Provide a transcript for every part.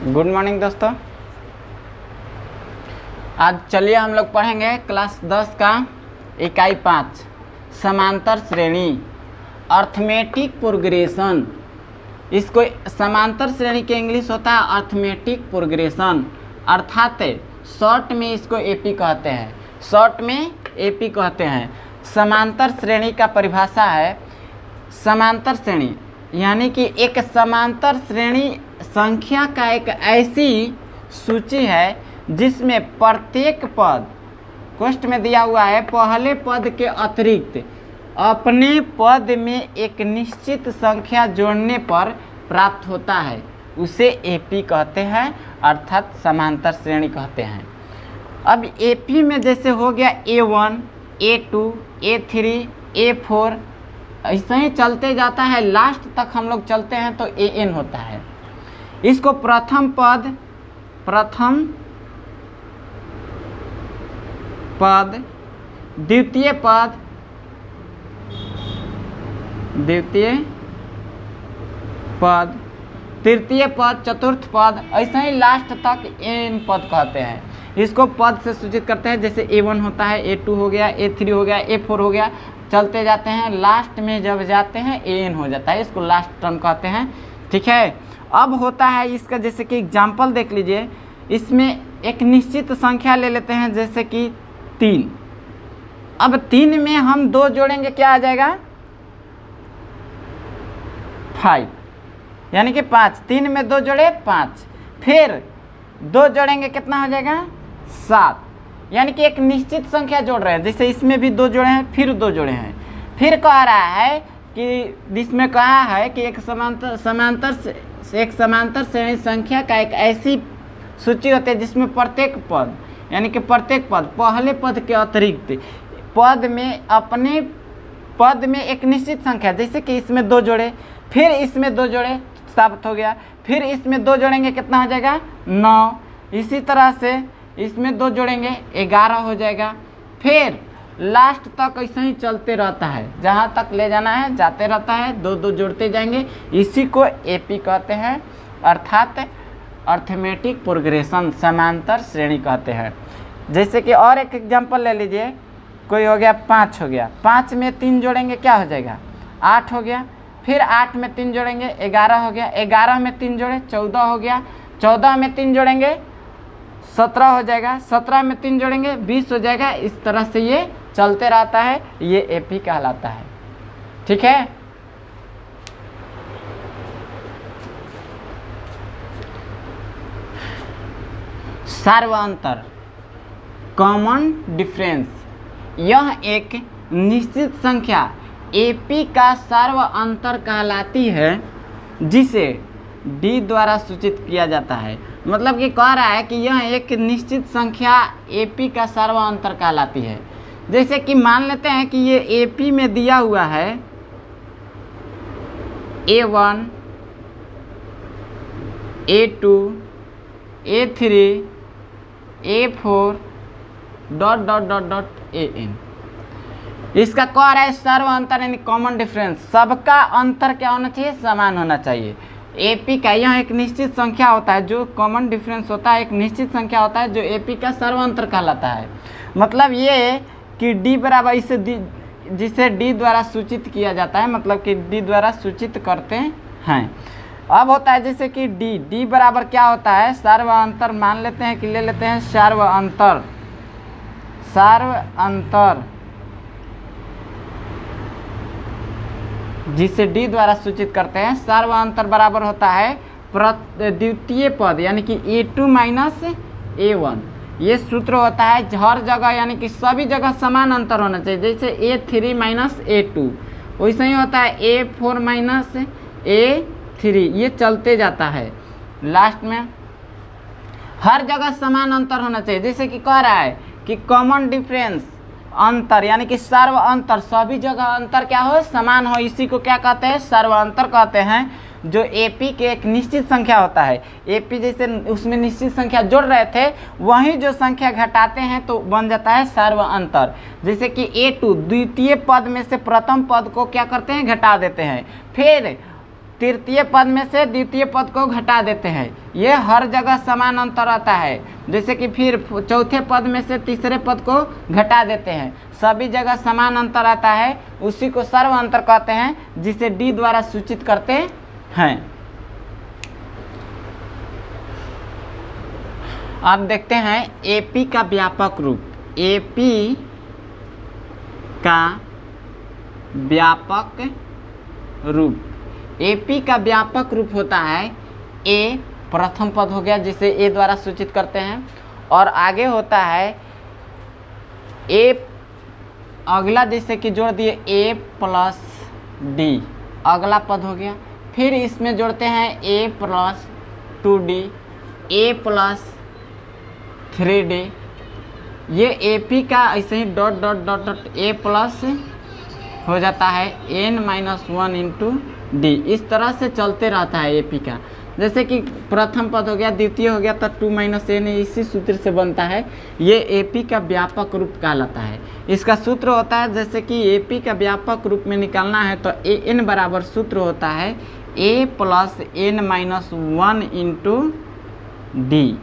Good morning दोस्तों। आज चलिए हम लोग पढ़ेंगे क्लास 10 का इकाई 5 समांतर श्रेणी अर्थमेटिक प्रोग्रेशन। इसको समांतर श्रेणी के इंग्लिश होता है अर्थमेटिक प्रोग्रेशन, अर्थात शॉर्ट में इसको एपी कहते हैं। शॉर्ट में एपी कहते हैं। समांतर श्रेणी का परिभाषा है समांतर श्रेणी यानी कि एक समांतर श्रेणी संख्या का एक ऐसी सूची है जिसमें प्रत्येक पद कोष्ठ में दिया हुआ है पहले पद के अतिरिक्त अपने पद में एक निश्चित संख्या जोड़ने पर प्राप्त होता है, उसे एपी कहते हैं अर्थात समांतर श्रेणी कहते हैं। अब एपी में जैसे हो गया A1, A2, A3, A4 ऐसा ही चलते जाता है, लास्ट तक हम लोग चलते हैं तो AN होता है। इसको प्रथम पद द्वितीय पद तृतीय पद चतुर्थ पद ऐसा ही लास्ट तक एन पद कहते हैं। इसको पद से सूचित करते हैं, जैसे A1 होता है, A2 हो गया, A3 हो गया, A4 हो गया, चलते जाते हैं, लास्ट में जब जाते हैं AN हो जाता है, इसको लास्ट टर्म कहते हैं। ठीक है। अब होता है इसका जैसे कि एग्जाम्पल देख लीजिए, इसमें एक निश्चित संख्या ले लेते हैं जैसे कि 3। अब 3 में हम 2 जोड़ेंगे, क्या आ जाएगा 5 यानी कि 5। 3 में 2 जोड़े 5, फिर 2 जोड़ेंगे कितना हो जाएगा 7 यानी कि एक निश्चित संख्या जोड़ रहे हैं। जैसे इसमें भी 2 जोड़े हैं, फिर 2 जोड़े हैं, फिर कह रहा है कि इसमें कहा है कि एक समांतर श्रेणी संख्या का एक ऐसी सूची होती है जिसमें प्रत्येक पद यानी कि प्रत्येक पद पहले पद के अतिरिक्त पद में अपने पद में एक निश्चित संख्या, जैसे कि इसमें 2 जोड़े, फिर इसमें 2 जोड़े, साबित हो गया, फिर इसमें 2 जोड़ेंगे कितना हो जाएगा 9, इसी तरह से इसमें 2 जोड़ेंगे 11 हो जाएगा, फिर लास्ट तक ऐसे ही चलते रहता है, जहाँ तक ले जाना है जाते रहता है, 2-2 जोड़ते जाएंगे। इसी को एपी कहते हैं अर्थात अर्थमेटिक प्रोग्रेशन समांतर श्रेणी कहते हैं। जैसे कि और एक एग्जांपल ले लीजिए, कोई हो गया 5 हो गया, 5 में 3 जोड़ेंगे क्या हो जाएगा 8 हो गया, फिर 8 में 3 जोड़ेंगे 11 हो गया, 11 में 3 जोड़े 14 हो गया, 14 में 3 जोड़ेंगे 17 हो जाएगा, 17 में 3 जोड़ेंगे 20 हो जाएगा। इस तरह से ये चलते रहता है, ये एपी कहलाता है। ठीक है। सार्वअंतर कॉमन डिफरेंस, यह एक निश्चित संख्या एपी का सार्वअंतर कहलाती है जिसे डी द्वारा सूचित किया जाता है। मतलब कि कह रहा है कि यह एक निश्चित संख्या एपी का सार्वअंतर कहलाती है। जैसे कि मान लेते हैं कि ये एपी में दिया हुआ है A1, A2, A3, A4 ... AN। इसका कह रहा है सर्वअंतर यानी कॉमन डिफरेंस, सबका अंतर क्या होना चाहिए समान होना चाहिए। एपी का यह एक निश्चित संख्या होता है, जो कॉमन डिफरेंस होता है एक निश्चित संख्या होता है जो एपी का सर्वांतर कहलाता है। मतलब ये कि डी बराबर इसे जिसे डी द्वारा सूचित किया जाता है, मतलब कि डी द्वारा सूचित करते हैं। अब होता है जैसे कि डी बराबर क्या होता है सर्वांतर, मान लेते हैं कि ले लेते हैं सर्वांतर जिसे डी द्वारा सूचित करते हैं। सर्वांतर बराबर होता है द्वितीय पद यानी कि A2 माइनस A1। ये सूत्र होता है हर जगह यानी कि सभी जगह समान अंतर होना चाहिए। जैसे A3 माइनस A2 वैसे ही होता है A4 माइनस A3, ये चलते जाता है, लास्ट में हर जगह समान अंतर होना चाहिए। जैसे कि कह रहा है कि कॉमन डिफरेंस अंतर यानी कि सर्व अंतर, सभी जगह अंतर क्या हो समान हो, इसी को क्या कहते हैं सर्वांतर कहते हैं। जो एपी के एक निश्चित संख्या होता है, एपी जैसे उसमें निश्चित संख्या जोड़ रहे थे वहीं जो संख्या घटाते हैं तो बन जाता है सर्वांतर। जैसे कि A2 द्वितीय पद में से प्रथम पद को क्या करते हैं घटा देते हैं, फिर तृतीय पद में से द्वितीय पद को घटा देते हैं। ये हर जगह समान अंतर आता है। जैसे कि फिर चौथे पद में से तीसरे पद को घटा देते हैं, सभी जगह समान अंतर आता है, उसी को सर्व अंतर कहते हैं, जिसे डी द्वारा सूचित करते हैं। अब देखते हैं एपी का व्यापक रूप। एपी का व्यापक रूप, एपी का व्यापक रूप होता है ए, प्रथम पद हो गया जिसे ए द्वारा सूचित करते हैं, और आगे होता है ए, अगला जैसे कि जोड़ दिए ए प्लस डी, अगला पद हो गया। फिर इसमें जोड़ते हैं ए प्लस 2d, ए प्लस 3d। ये एपी का ऐसे ही dot dot dot dot a plus हो जाता है n-1 इंटू डी। इस तरह से चलते रहता है एपी का। जैसे कि प्रथम पद हो गया, द्वितीय हो गया, तो 2 - n इसी सूत्र से बनता है। ये एपी का व्यापक रूप कहलाता है। इसका सूत्र होता है, जैसे कि एपी का व्यापक रूप में निकालना है तो an बराबर सूत्र होता है a plus n-1 into D.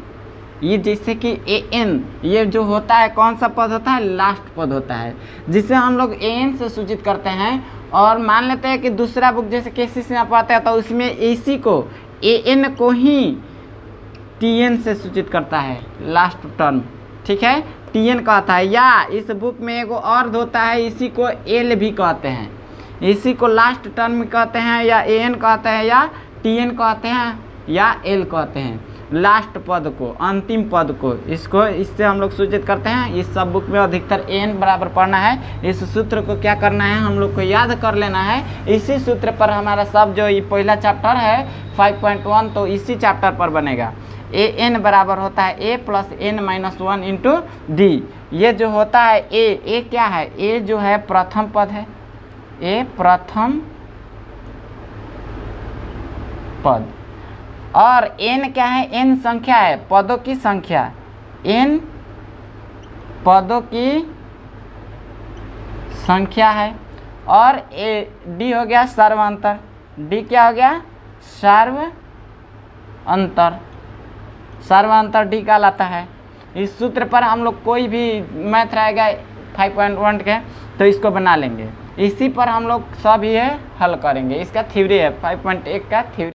ये जैसे कि an, ये जो होता है कौन सा पद होता है, लास्ट पद होता है, जिसे हम लोग an से सूचित करते हैं। और मान लेते हैं कि दूसरा बुक जैसे केसी से पढ़ते हैं तो उसमें ac को an को ही tn से सूचित करता है, लास्ट टर्म, ठीक है, tn कहता है। या इस बुक में एगो और होता है, इसी को l भी कहते हैं, इसी को लास्ट टर्म कहते हैं, या an कहते हैं, या tn कहते हैं, या l कहते हैं, लास्ट पद को, अंतिम पद को, इसको इससे हम लोग सूचित करते हैं। इस सब बुक में अधिकतर n बराबर पढ़ना है। इस सूत्र को क्या करना है, हम लोग को याद कर लेना है। इसी सूत्र पर हमारा सब जो ये पहला चैप्टर है 5.1, तो इसी चैप्टर पर बनेगा। an बराबर होता है a plus n-1 into D. ये जो होता है a क्या है, a जो है प्रथम पद है, a प्रथम पद, और n क्या है, n संख्या है, पदों की संख्या, n पदों की संख्या है। और d हो गया सर्वांतर, d क्या हो गया, सर्वांतर, सर्वांतर d कहलाता है। इस सूत्र पर हम लोग कोई भी मैथ रहेगा 5.1 के तो इसको बना लेंगे। इसी पर हम लोग सब ये हल करेंगे। इसका थ्योरी है 5.1 का थ्योरी।